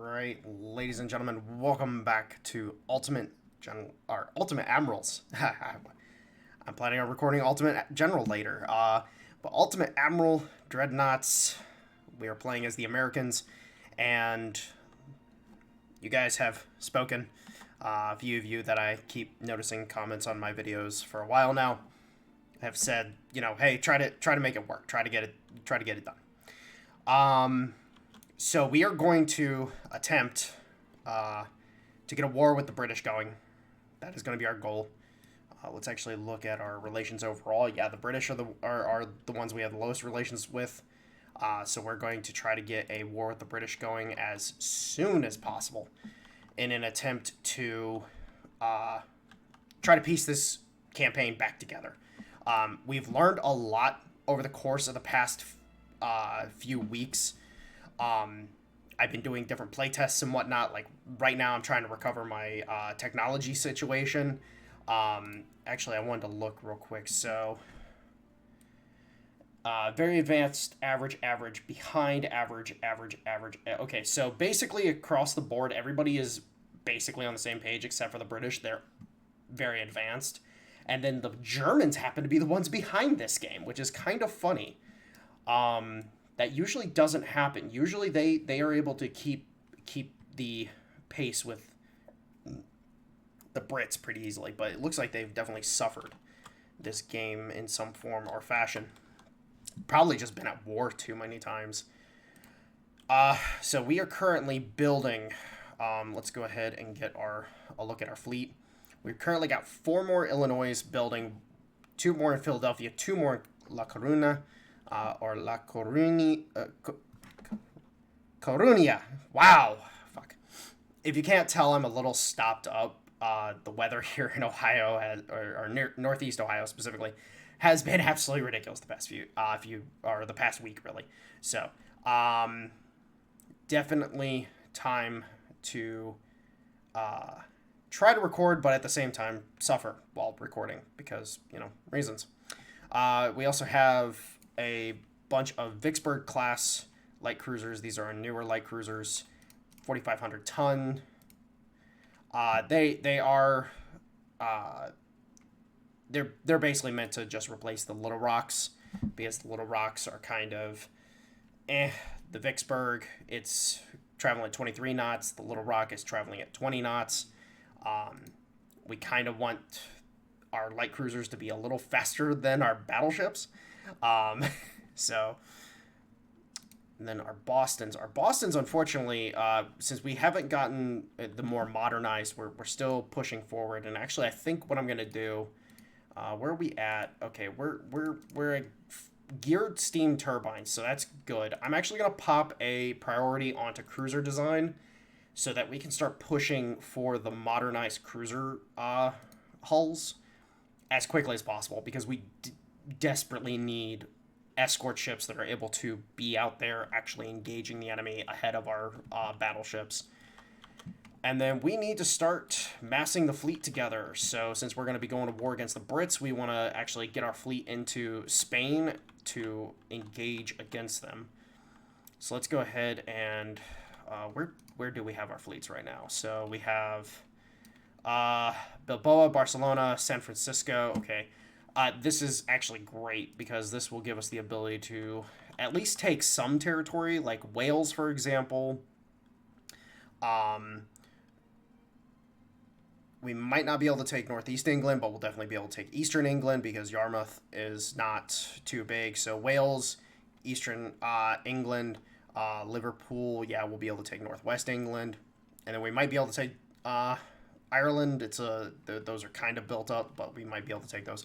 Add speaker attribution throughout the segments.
Speaker 1: Alright, ladies and gentlemen, welcome back to Ultimate Admirals. I'm planning on recording Ultimate General later. But Ultimate Admiral, Dreadnoughts, we are playing as the Americans, and you guys have spoken. A few of you that I keep noticing comments on my videos for a while now have said, hey, try to make it work, try to get it done. So we are going to attempt to get a war with the British going. That is going to be our goal. Let's actually look at our relations overall. Yeah, the British are the ones we have the lowest relations with. So we're going to try to get a war with the British going as soon as possible in an attempt to try to piece this campaign back together. We've learned a lot over the course of the past few weeks. I've been doing different playtests and whatnot. Like right now, I'm trying to recover my technology situation. Actually, I wanted to look real quick. So, very advanced, average, behind, average. Okay, so basically across the board, everybody is basically on the same page except for the British. They're very advanced. And then the Germans happen to be the ones behind this game, which is kind of funny. That usually doesn't happen. Usually they are able to keep the pace with the Brits pretty easily, but it looks like they've definitely suffered this game in some form or fashion. Probably just been at war too many times. So we are currently building. Let's go ahead and get a look at our fleet. We've currently got 4 more Illinois building, 2 more in Philadelphia, 2 more in La Coruna. Or La Coruña. Coruña. Wow. Fuck. If you can't tell, I'm a little stopped up. The weather here in Ohio, or near Northeast Ohio specifically, has been absolutely ridiculous the past the past week, really. So, definitely time to try to record, but at the same time suffer while recording because, reasons. We also have a bunch of Vicksburg class light cruisers. These are our newer light cruisers, 4,500 ton. They are they're basically meant to just replace the Little Rocks because the Little Rocks are kind of The Vicksburg, it's traveling at 23 knots. The Little Rock is traveling at 20 knots. We kind of want our light cruisers to be a little faster than our battleships. So, and then our Bostons, unfortunately, since we haven't gotten the more modernized, we're still pushing forward. And actually, I think what I'm going to do, where are we at? Okay, we're a geared steam turbines, so that's good. I'm actually going to pop a priority onto cruiser design so that we can start pushing for the modernized cruiser hulls as quickly as possible, because we desperately need escort ships that are able to be out there actually engaging the enemy ahead of our battleships. And then we need to start massing the fleet together. So since we're going to be going to war against the Brits, we want to actually get our fleet into Spain to engage against them. So let's go ahead and where do we have our fleets right now? So we have Bilbao, Barcelona, San Francisco. Okay. This is actually great because this will give us the ability to at least take some territory, like Wales, for example. We might not be able to take Northeast England, but we'll definitely be able to take Eastern England because Yarmouth is not too big. So Wales, Eastern England, Liverpool, yeah, we'll be able to take Northwest England. And then we might be able to take Ireland. Those are kind of built up, but we might be able to take those.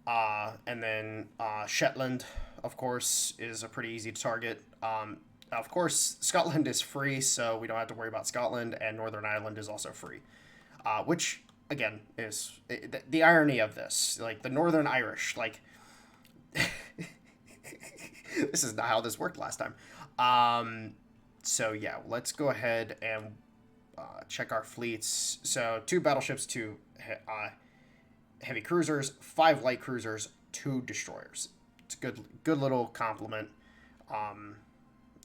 Speaker 1: And then Shetland, of course, is a pretty easy to target. Of course, Scotland is free, so we don't have to worry about Scotland, and Northern Ireland is also free. Which, again, is the irony of this. Like, the Northern Irish, like, this is not how this worked last time. So, yeah, let's go ahead and check our fleets. So, 2 battleships, 2 heavy cruisers, 5 light cruisers, 2 destroyers. It's a good little complement.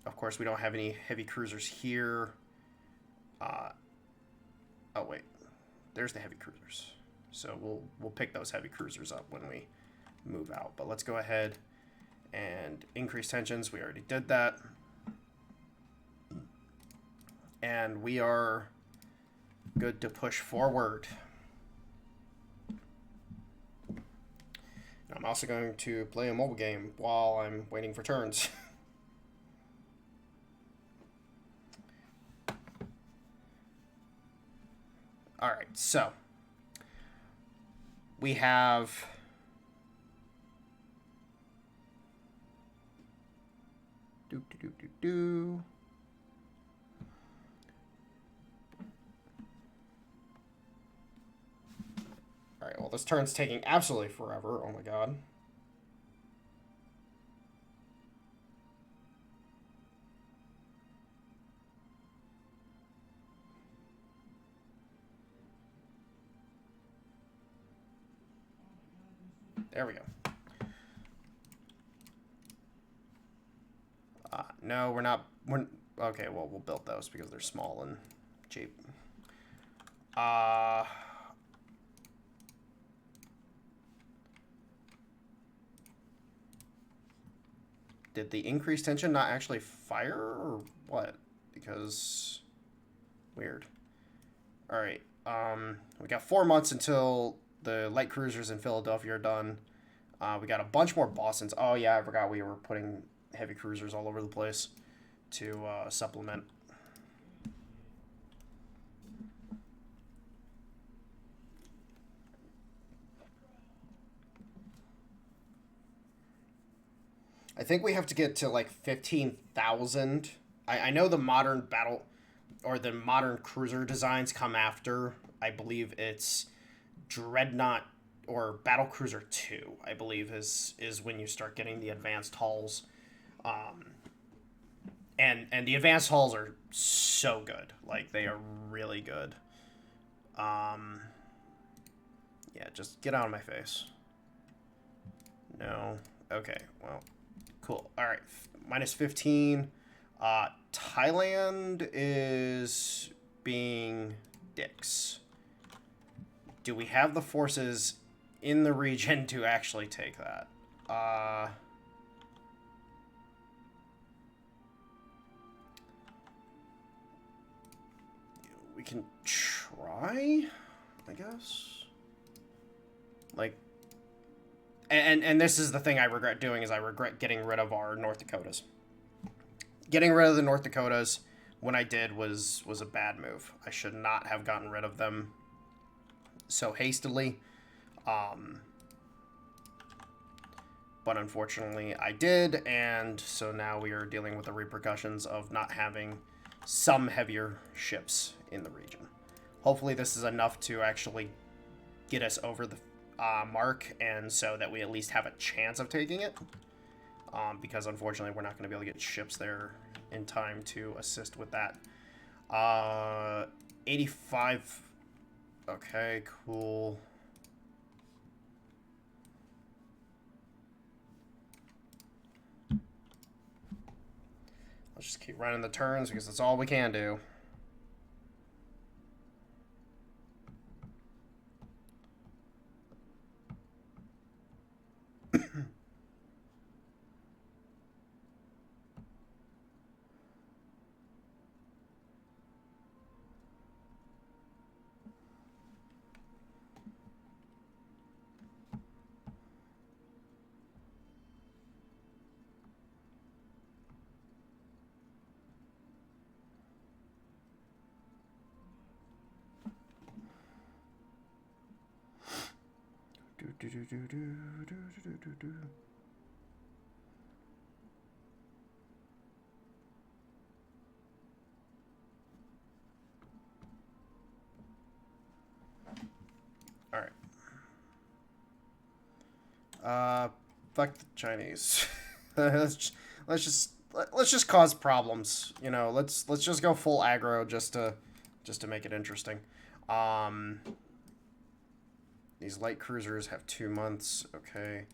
Speaker 1: Of course, we don't have any heavy cruisers here. Oh wait, there's the heavy cruisers. So we'll pick those heavy cruisers up when we move out. But let's go ahead and increase tensions. We already did that. And we are good to push forward. I'm also going to play a mobile game while I'm waiting for turns. Alright, so we have Alright, well, this turn's taking absolutely forever. Oh my god. There we go. No, we're not. Okay, well, we'll build those because they're small and cheap. Did the increased tension not actually fire or what? Because weird. All right. We got 4 months until the light cruisers in Philadelphia are done. We got a bunch more Bostons. Oh yeah, I forgot we were putting heavy cruisers all over the place to supplement. I think we have to get to like 15,000. I know the modern battle or the modern cruiser designs come after. I believe it's Dreadnought or Battle Cruiser 2, I believe, is when you start getting the advanced hulls. And the advanced hulls are so good. Like, they are really good. Yeah, just get out of my face. No. Okay, well, cool. All right, minus 15. Thailand is being dicks. Do we have the forces in the region to actually take that? We can try, I guess. Like, and this is the thing I regret doing, is I regret getting rid of our North Dakotas. Getting rid of the North Dakotas when I did was a bad move. I should not have gotten rid of them so hastily. But unfortunately I did, and so now we are dealing with the repercussions of not having some heavier ships in the region. Hopefully this is enough to actually get us over the mark, and so that we at least have a chance of taking it. Because unfortunately we're not going to be able to get ships there in time to assist with that. 85. Okay, cool. Let's just keep running the turns because that's all we can do. All right. Fuck the Chinese. let's just cause problems. You know, let's just go full aggro just to make it interesting. These light cruisers have 2 months. Okay.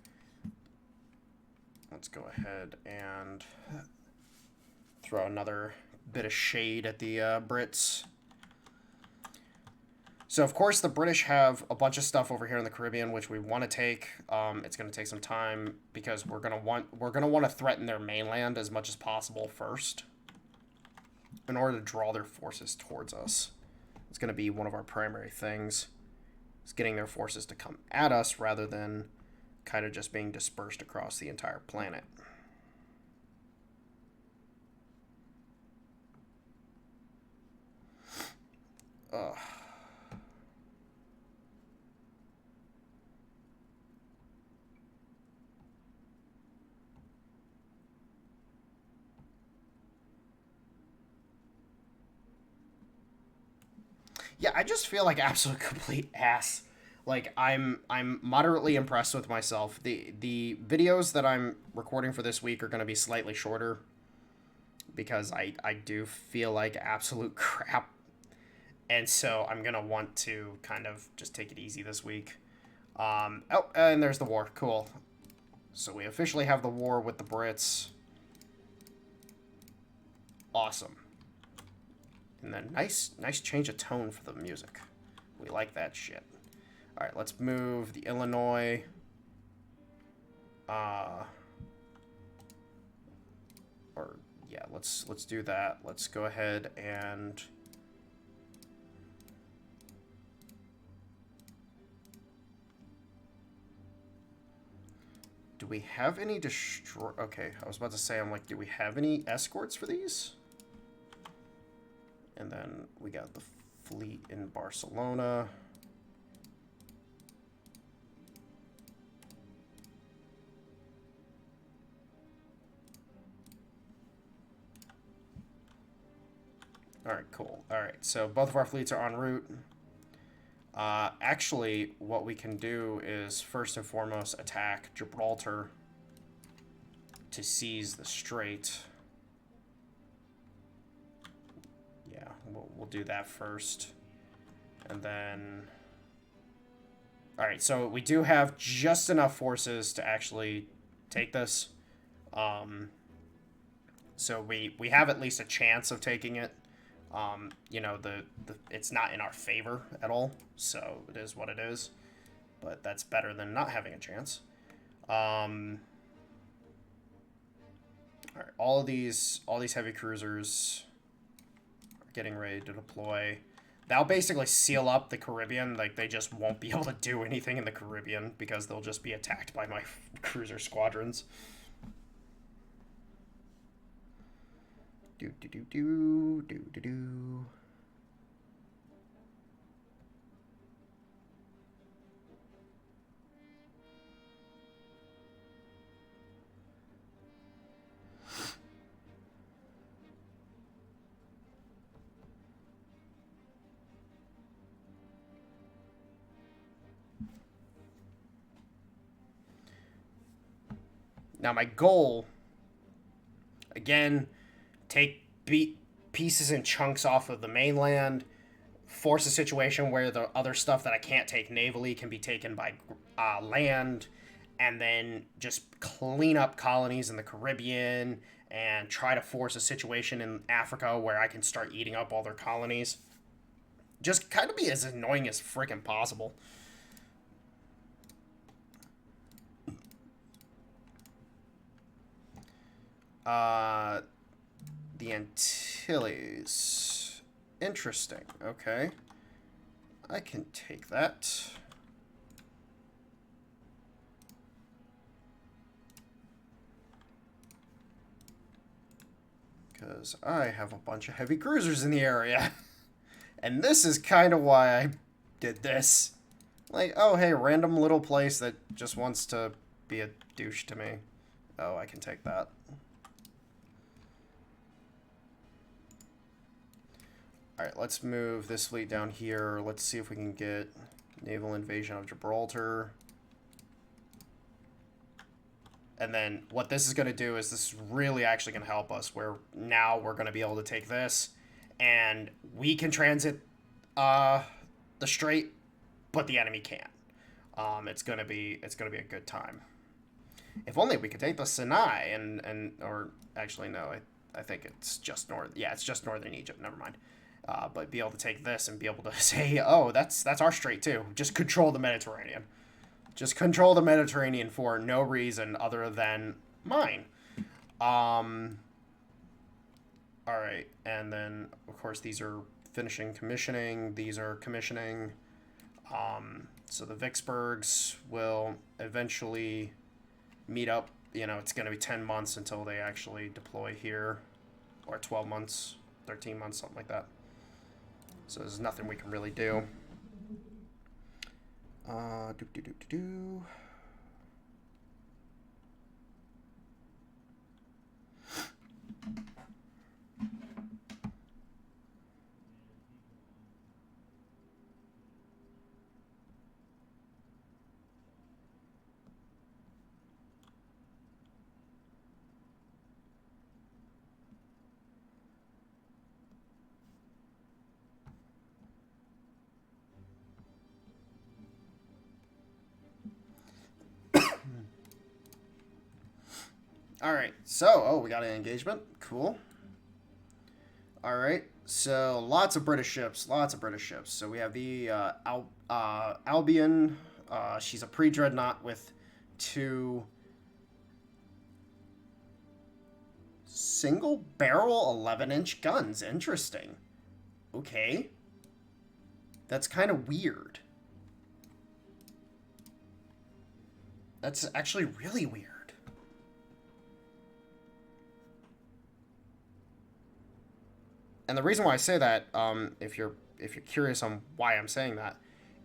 Speaker 1: Let's go ahead and throw another bit of shade at the Brits. So of course the British have a bunch of stuff over here in the Caribbean which we want to take. It's going to take some time because we're going to want to threaten their mainland as much as possible first in order to draw their forces towards us. It's going to be one of our primary things. It's getting their forces to come at us rather than kind of just being dispersed across the entire planet. Ugh. Yeah, I just feel like absolute complete ass. Like I'm moderately impressed with myself. The videos that I'm recording for this week are going to be slightly shorter because I do feel like absolute crap. And so I'm going to want to kind of just take it easy this week. Oh, and there's the war. Cool. So we officially have the war with the Brits. Awesome. And then nice change of tone for the music. We like that shit. All right, let's move the Illinois. Or yeah, let's do that. Let's go ahead and do we have any destroy? Okay, I was about to say, I'm like, do we have any escorts for these? And then we got the fleet in Barcelona. All right, cool. All right, so both of our fleets are en route. Actually, what we can do is first and foremost attack Gibraltar to seize the strait. Yeah, we'll do that first. And then... Alright, so we do have just enough forces to actually take this. So we have at least a chance of taking it. You know, it's not in our favor at all, so it is what it is. But that's better than not having a chance. Alright, all these heavy cruisers are getting ready to deploy. That'll basically seal up the Caribbean. Like, they just won't be able to do anything in the Caribbean because they'll just be attacked by my cruiser squadrons. Do. Now my goal, again, take pieces and chunks off of the mainland, force a situation where the other stuff that I can't take navally can be taken by land, and then just clean up colonies in the Caribbean and try to force a situation in Africa where I can start eating up all their colonies. Just kind of be as annoying as freaking possible. The Antilles. Interesting. Okay. I can take that. Because I have a bunch of heavy cruisers in the area. And this is kind of why I did this. Like, oh, hey, random little place that just wants to be a douche to me. Oh, I can take that. Alright, let's move this fleet down here. Let's see if we can get naval invasion of Gibraltar. And then what this is going to do is this is really actually going to help us, where now we're going to be able to take this and we can transit the strait, but the enemy can't. It's going to be a good time. If only we could take the Sinai or actually no, I think it's just north. Yeah, it's just northern Egypt. Never mind. But be able to take this and be able to say, oh, that's our strait too. Just control the Mediterranean. Just control the Mediterranean for no reason other than mine. All right, and then of course these are finishing commissioning. These are commissioning. So the Vicksburgs will eventually meet up. You know, it's going to be 10 months until they actually deploy here, or 12 months, 13 months, something like that. So there's nothing we can really do. All right, so, we got an engagement. Cool. All right, so lots of British ships, So we have the Albion. She's a pre-dreadnought with 2 single barrel 11-inch guns. Interesting. Okay. That's kind of weird. That's actually really weird. And the reason why I say that, if you're curious on why I'm saying that,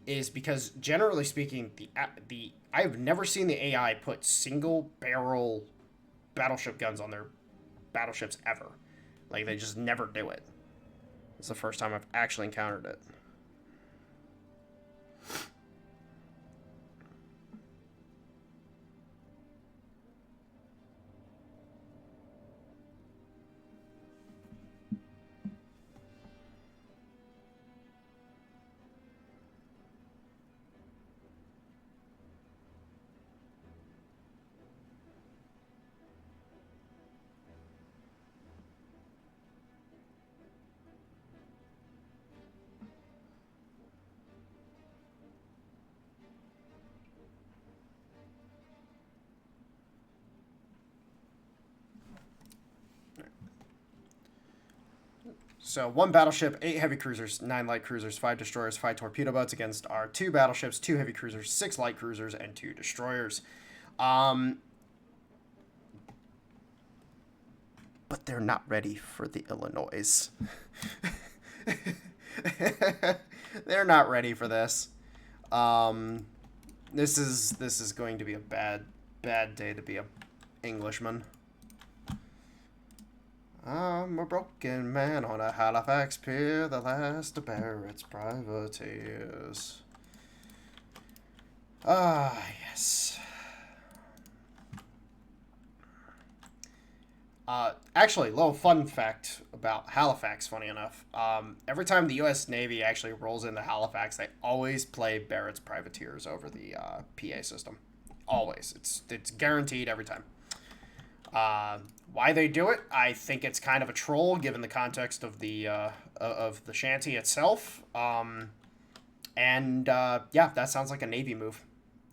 Speaker 1: is because generally speaking, I've never seen the AI put single barrel battleship guns on their battleships ever. Like, they just never do it. It's the first time I've actually encountered it. So 1 battleship, 8 heavy cruisers, 9 light cruisers, 5 destroyers, 5 torpedo boats against our 2 battleships, 2 heavy cruisers, 6 light cruisers, and 2 destroyers. But they're not ready for the Illinois. They're not ready for this. This is going to be a bad day to be a Englishman. I'm a broken man on a Halifax pier, the last of Barrett's privateers. Ah, yes. Actually, little fun fact about Halifax, funny enough. Every time the U.S. Navy actually rolls into Halifax, they always play Barrett's privateers over the PA system. Always. It's guaranteed every time. Why they do it, I think it's kind of a troll given the context of the shanty itself. Yeah, that sounds like a Navy move.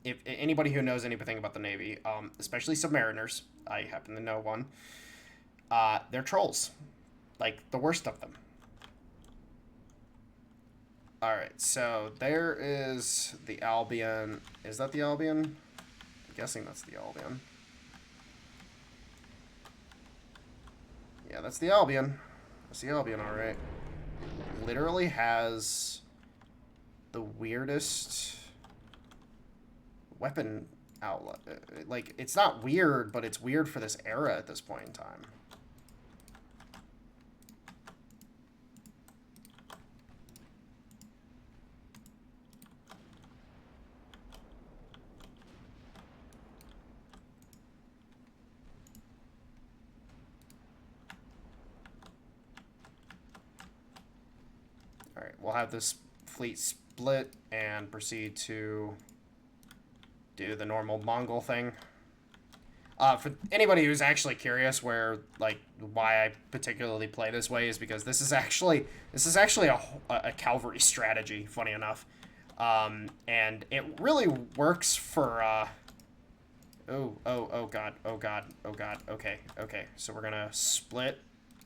Speaker 1: If anybody who knows anything about the Navy, especially submariners, I happen to know one. They're trolls, like the worst of them. All right, so there is the Albion. Is that the Albion? I'm guessing that's the Albion. Yeah, that's the Albion. That's the Albion, all right. Literally has the weirdest weapon outlet. Like, it's not weird, but it's weird for this era at this point in time. Alright, we'll have this fleet split and proceed to do the normal Mongol thing. For anybody who's actually curious where, like, why I particularly play this way is because this is actually a cavalry strategy, funny enough. And it really works for, oh god, okay. So we're gonna split,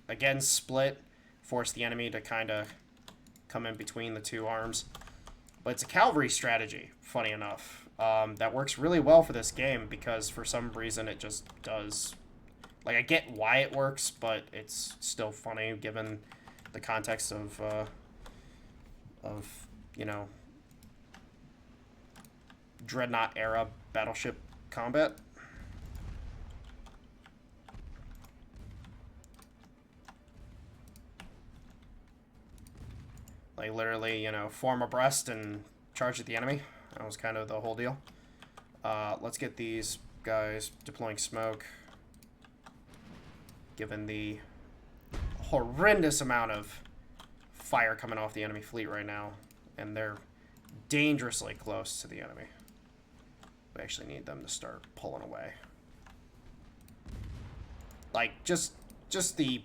Speaker 1: again split, force the enemy to kind of come in between the two arms. But it's a cavalry strategy, funny enough. That works really well for this game because for some reason it just does. Like, I get why it works, but it's still funny given the context of you know, Dreadnought era battleship combat. Like, literally, you know, form abreast and charge at the enemy. That was kind of the whole deal. Let's get these guys deploying smoke. Given the horrendous amount of fire coming off the enemy fleet right now. And they're dangerously close to the enemy. We actually need them to start pulling away. Like, just the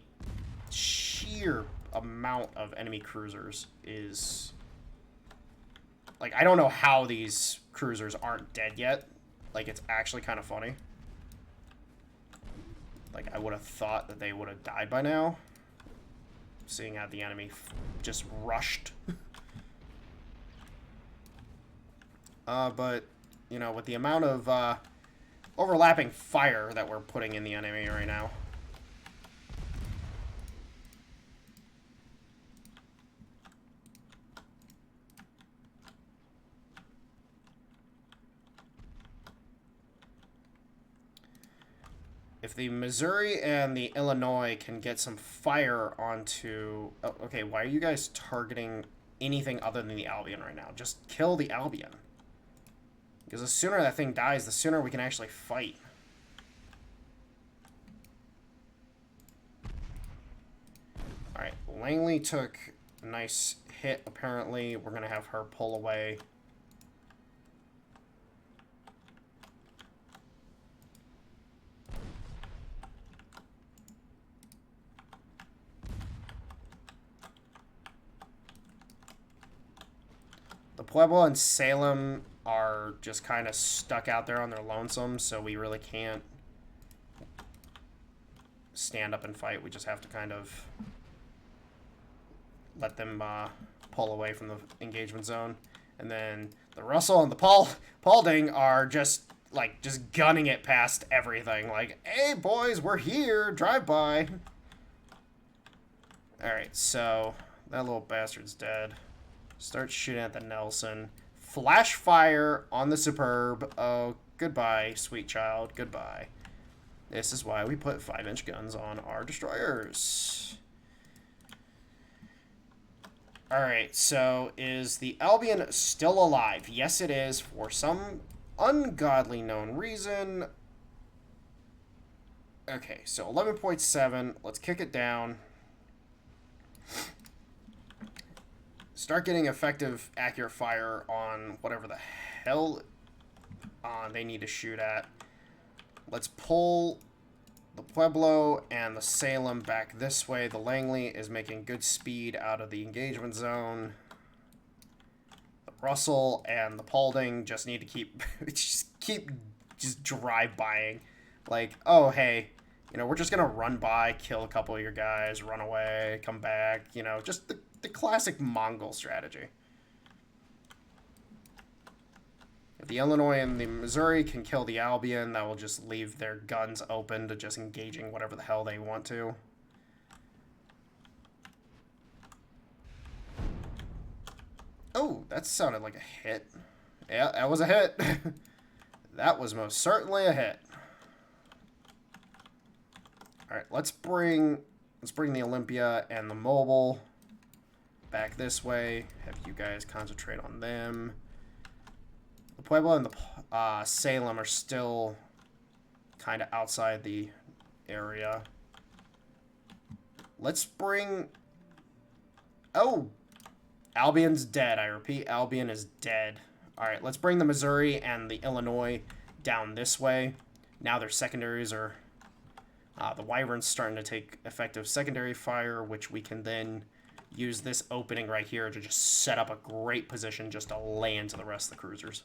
Speaker 1: sheer amount of enemy cruisers is... Like, I don't know how these cruisers aren't dead yet. Like, it's actually kind of funny. Like, I would have thought that they would have died by now. Seeing how the enemy just rushed. But, you know, with the amount of overlapping fire that we're putting in the enemy right now. If the Missouri and the Illinois can get some fire onto... Oh, okay, why are you guys targeting anything other than the Albion right now? Just kill the Albion. Because the sooner that thing dies, the sooner we can actually fight. Alright, Langley took a nice hit, apparently. We're going to have her pull away. The Pueblo and Salem are just kind of stuck out there on their lonesome, so we really can't stand up and fight. We just have to kind of let them pull away from the engagement zone. And then the Russell and the Paulding are just gunning it past everything. Like, hey, boys, we're here. Drive by. Alright, so that little bastard's dead. Start shooting at the Nelson. Flash fire on the Superb. Oh, goodbye, sweet child. Goodbye. This is why we put 5-inch guns on our destroyers. Alright, so is the Albion still alive? Yes, it is, for some ungodly known reason. Okay, so 11.7. Let's kick it down. Start getting effective, accurate fire on whatever the hell they need to shoot at. Let's pull the Pueblo and the Salem back this way. The Langley is making good speed out of the engagement zone. The Russell and the Paulding just need to keep just drive-bying. Like, oh, hey, you know, we're just going to run by, kill a couple of your guys, run away, come back, you know, just the classic Mongol strategy. If the Illinois and the Missouri can kill the Albion, that will just leave their guns open to just engaging whatever the hell they want to. Oh, that sounded like a hit. Yeah, that was a hit. That was most certainly a hit. Alright, let's bring the Olympia and the Mobile back this way. Have you guys concentrate on them. The Pueblo and the Salem are still kind of outside the area. Let's bring... Oh! Albion's dead. I repeat, Albion is dead. Alright, let's bring the Missouri and the Illinois down this way. Now their secondaries are... the Wyvern's starting to take effective secondary fire, which we can then use this opening right here to just set up a great position just to lay into the rest of the cruisers.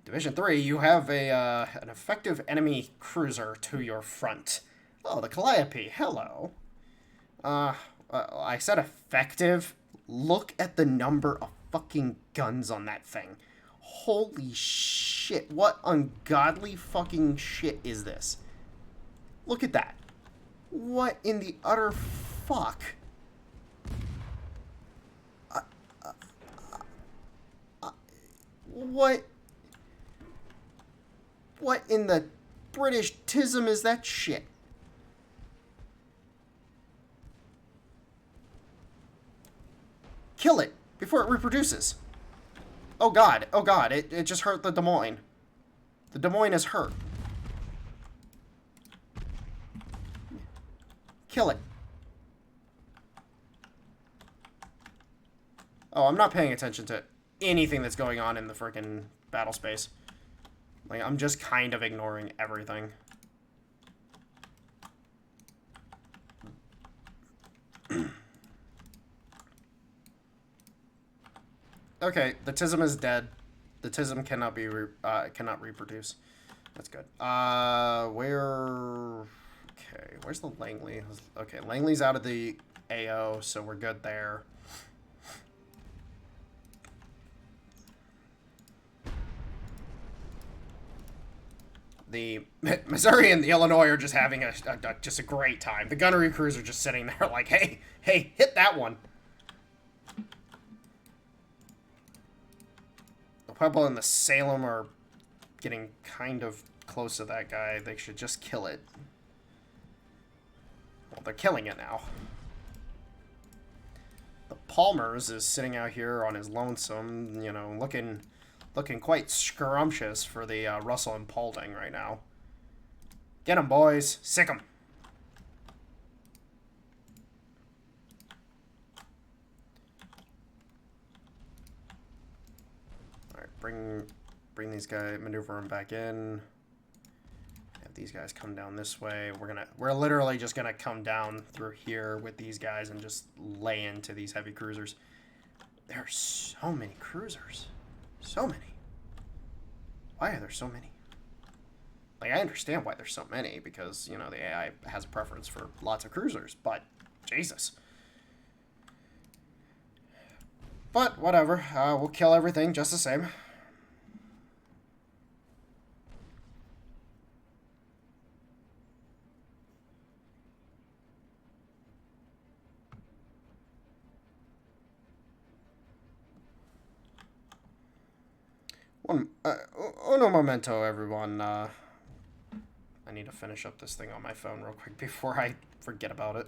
Speaker 1: Division 3, you have an effective enemy cruiser to your front. Oh, the Calliope, hello. I said effective. Look at the number of fucking guns on that thing. Holy shit, what ungodly fucking shit is this? Look at that. What in the utter fuck? What in the British tism is that shit? Kill it before it reproduces. Oh god, it just hurt the Des Moines. The Des Moines is hurt. Kill it. Oh, I'm not paying attention to anything that's going on in the frickin' battle space. Like, I'm just kind of ignoring everything. Okay, the Tism is dead. The Tism cannot be cannot reproduce. That's good. Where? Okay, where's the Langley? Okay, Langley's out of the AO, so we're good there. The Missouri and the Illinois are just having just a great time. The gunnery crews are just sitting there like, hey, hit that one. The Pueblo and the Salem are getting kind of close to that guy. They should just kill it. Well, they're killing it now. The Palmer's is sitting out here on his lonesome, you know, looking quite scrumptious for the Russell and Paulding right now. Get 'em, boys. Sick 'em. Alright, bring these guys, maneuver them back in. Have these guys come down this way. We're literally just gonna come down through here with these guys and just lay into these heavy cruisers. There are so many cruisers. So many. Why are there so many? Like, I understand why there's so many, because, you know, the AI has a preference for lots of cruisers, but Jesus. But, whatever. We'll kill everything just the same. Uno momento, everyone. I need to finish up this thing on my phone real quick before I forget about it.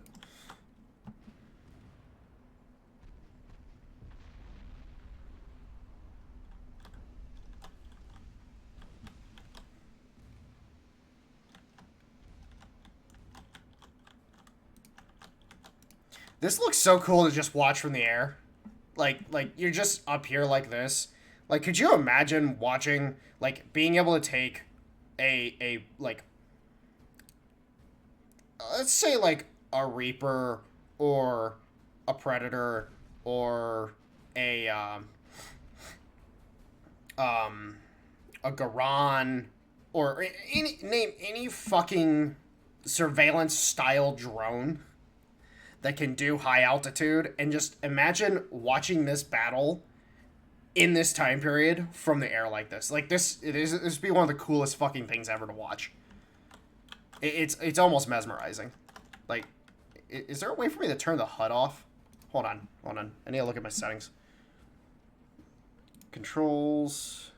Speaker 1: This looks so cool to just watch from the air. Like you're just up here like this. Like, could you imagine watching, like, being able to take a like, let's say, like, a Reaper or a Predator or a Garan or name any fucking surveillance-style drone that can do high altitude, and just imagine watching this battle in this time period from the air like this. Like, this would be one of the coolest fucking things ever to watch. It's almost mesmerizing. Like, is there a way for me to turn the HUD off? Hold on. I need to look at my settings. Controls.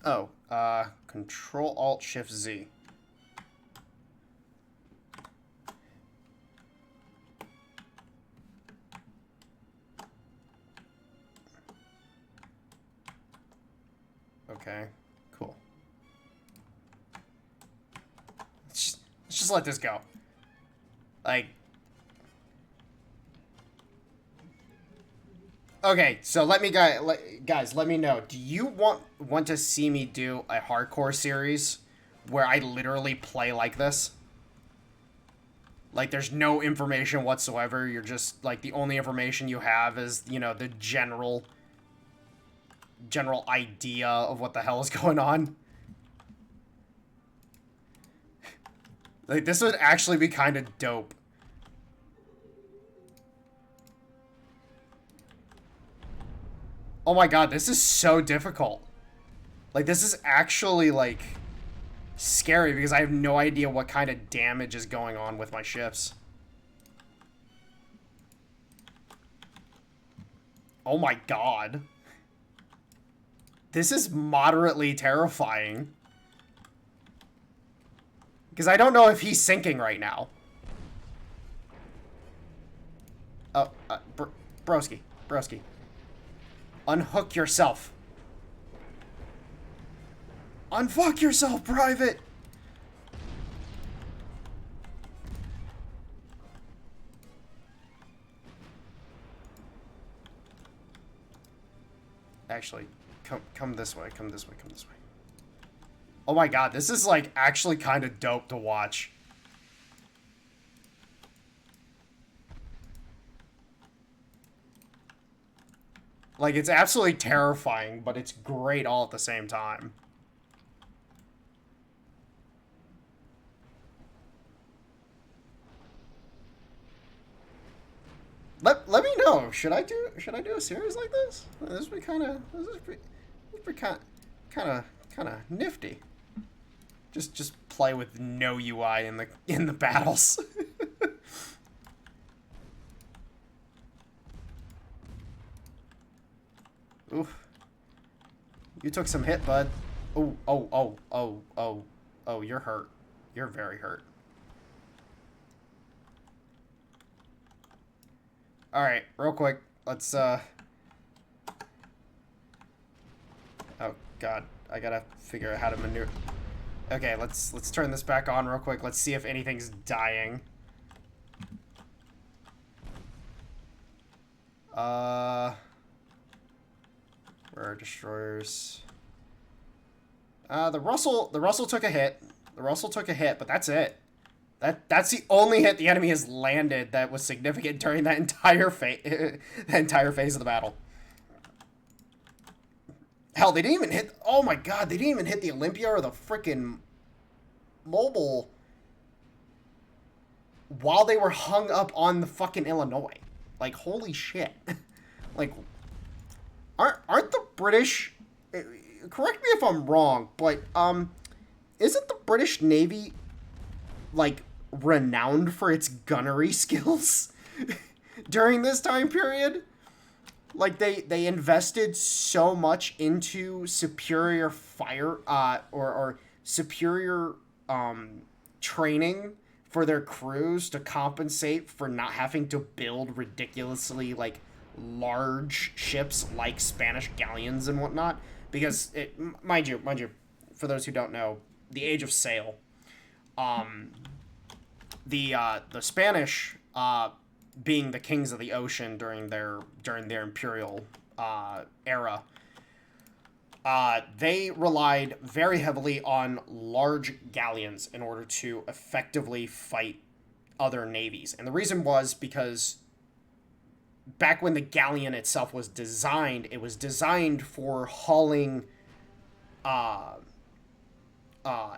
Speaker 1: Oh, Control Alt Shift Z. Okay, cool. Let's just let this go. Like, okay, so guys, let me know. Do you want to see me do a hardcore series where I literally play like this? Like, there's no information whatsoever. You're just, like, the only information you have is, you know, the general idea of what the hell is going on. Like, this would actually be kind of dope. Oh my god, this is so difficult. Like, this is actually, like, scary because I have no idea what kind of damage is going on with my ships. Oh my god. This is moderately terrifying. Because I don't know if he's sinking right now. Oh, broski. Unhook yourself. Unfuck yourself, Private! Actually, come this way, come this way. Oh my god, this is, like, actually kind of dope to watch. Like, it's absolutely terrifying, but it's great all at the same time. Let me know. Should I do a series like this? This would be kind of nifty. Just play with no UI in the battles. Oof. You took some hit, bud. Oh, you're hurt. You're very hurt. Alright, real quick, let's, oh, God, I gotta figure out how to maneuver. Okay, let's turn this back on real quick. Let's see if anything's dying. Where are destroyers? The Russell took a hit. The Russell took a hit, but that's it. That's the only hit the enemy has landed that was significant during that entire phase of the battle. Hell, they didn't even hit. Oh my god, they didn't even hit the Olympia or the frickin' mobile while they were hung up on the fucking Illinois. Like, holy shit. Like, aren't the British? Correct me if I'm wrong, but isn't the British Navy, like, renowned for its gunnery skills during this time period? Like, they invested so much into superior fire, or superior, training for their crews to compensate for not having to build ridiculously, like, large ships like Spanish galleons and whatnot. Because, mind you, for those who don't know, the Age of Sail, the Spanish, being the kings of the ocean during their imperial era, they relied very heavily on large galleons in order to effectively fight other navies. And the reason was because back when the galleon itself was designed, it was designed for hauling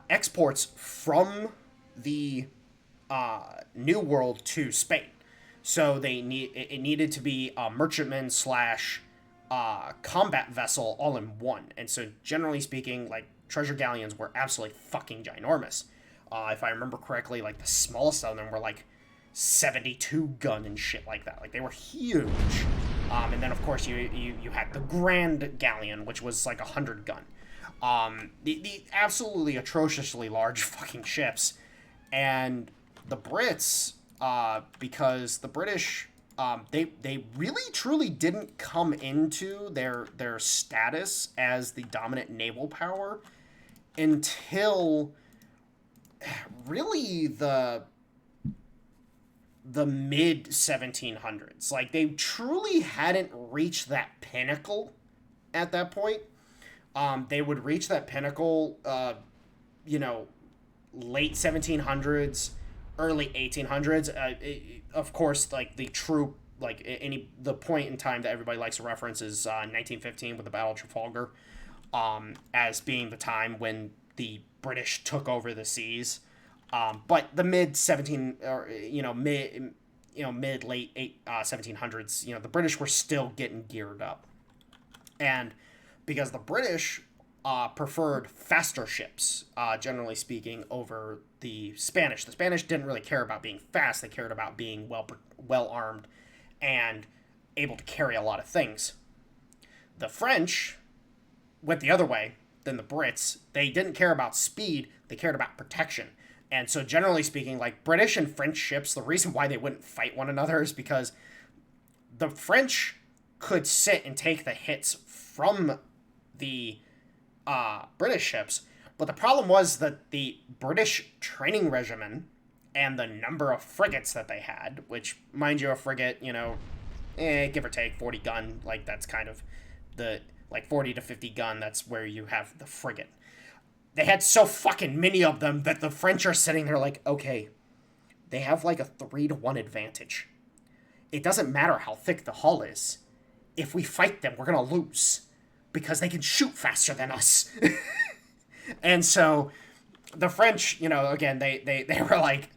Speaker 1: exports from the New World to Spain. So it needed to be a merchantman slash combat vessel all in one. And so generally speaking, like, treasure galleons were absolutely fucking ginormous. If I remember correctly, like, the smallest of them were like 72 gun and shit like that. Like, they were huge. And then, of course, you had the Grand Galleon, which was like 100 gun. The absolutely atrociously large fucking ships. And the Brits, because the British, they really truly didn't come into their status as the dominant naval power until really the mid 1700s. Like, they truly hadn't reached that pinnacle at that point. They would reach that pinnacle, you know, late 1700s, early 1800s. Of course, like the true, like the point in time that everybody likes to reference is 1915 with the Battle of Trafalgar, as being the time when the British took over the seas. But the mid 17 or mid late 1700s, the British were still getting geared up, and because the British preferred faster ships, generally speaking, over the Spanish. The Spanish didn't really care about being fast; they cared about being well armed and able to carry a lot of things. The French went the other way than the Brits. They didn't care about speed; they cared about protection. And so, generally speaking, like British and French ships, the reason why they wouldn't fight one another is because the French could sit and take the hits from the British ships, but the problem was that the British training regimen and the number of frigates that they had, which, mind you, a frigate, give or take 40 gun, like that's kind of the, like 40 to 50 gun, that's where you have the frigate. They had so fucking many of them that the French are sitting there like, okay, they have like a 3-to-1 advantage. It doesn't matter how thick the hull is. If we fight them, we're gonna lose because they can shoot faster than us. And so the French, again, they were like,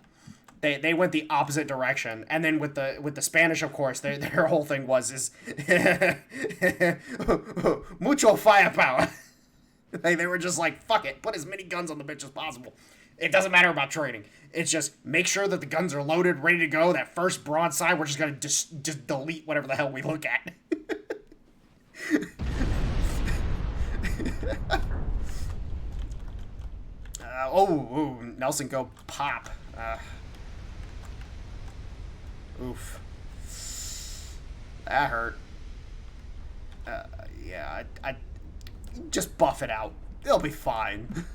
Speaker 1: they went the opposite direction. And then with the Spanish, of course, their whole thing is mucho firepower. They were just like, fuck it, put as many guns on the bitch as possible. It doesn't matter about training. It's just make sure that the guns are loaded, ready to go. That first broadside, we're just gonna just delete whatever the hell we look at. Nelson, go pop. Oof. That hurt. Yeah, I just buff it out. It'll be fine.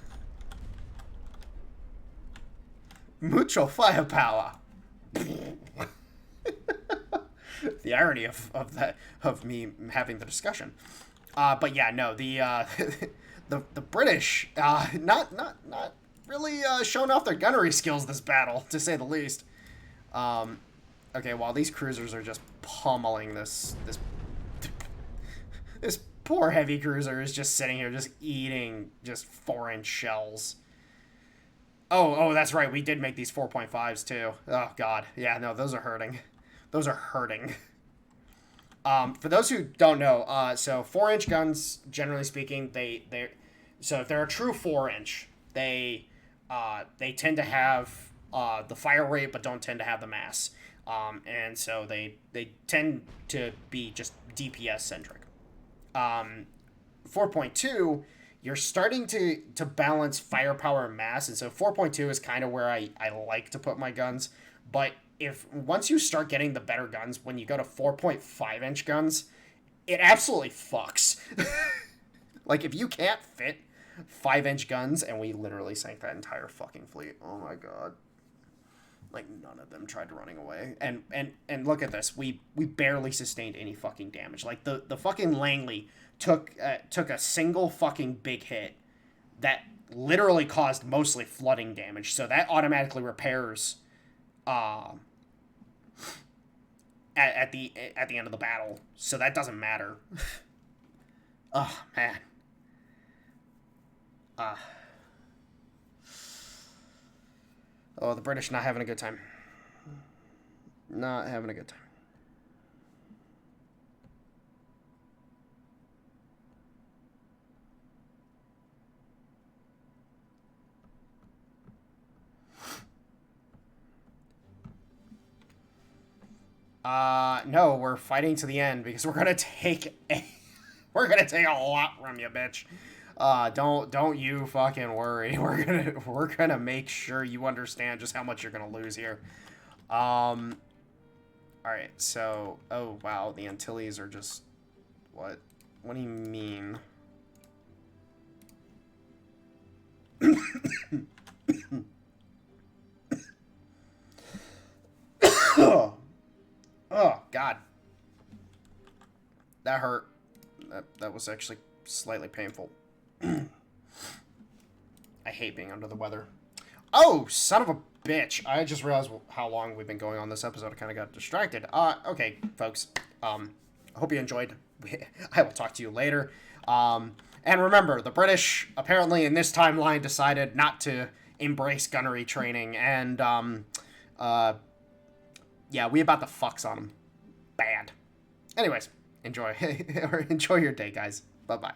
Speaker 1: Mucho firepower. The irony of me having the discussion. But yeah, no, the British not really showing off their gunnery skills this battle, to say the least. Okay, while these cruisers are just pummeling this poor heavy cruiser is just sitting here just eating just 4-inch shells. Oh, that's right. We did make these 4.5s too. Oh god, yeah, no, those are hurting. Those are hurting. For those who don't know, so 4-inch guns, generally speaking, so if they're a true 4-inch, they tend to have the fire rate, but don't tend to have the mass, and so they tend to be just DPS centric. 4.2, you're starting to balance firepower and mass, and so 4.2 is kind of where I like to put my guns, but once you start getting the better guns, when you go to 4.5-inch guns, it absolutely fucks. Like, if you can't fit 5-inch guns, and we literally sank that entire fucking fleet, oh my god. Like, none of them tried running away. And look at this. We barely sustained any fucking damage. Like, the fucking Langley took a single fucking big hit that literally caused mostly flooding damage. So that automatically repairs at the end of the battle. So that doesn't matter. Oh, man. The British not having a good time. Not having a good time. No, we're fighting to the end because we're gonna take we're gonna take a lot from you, bitch. Don't you fucking worry. We're gonna make sure you understand just how much you're gonna lose here. All right. So, oh wow, the Antilles are just what? What do you mean? Oh, God. That hurt. That was actually slightly painful. I hate being under the weather. Oh, son of a bitch. I just realized how long we've been going on this episode. I kind of got distracted. Okay, folks. I hope you enjoyed. I will talk to you later. And remember, the British, apparently in this timeline, decided not to embrace gunnery training. And, yeah, we about the fucks on them. Bad. Anyways, enjoy. Enjoy your day, guys. Bye-bye.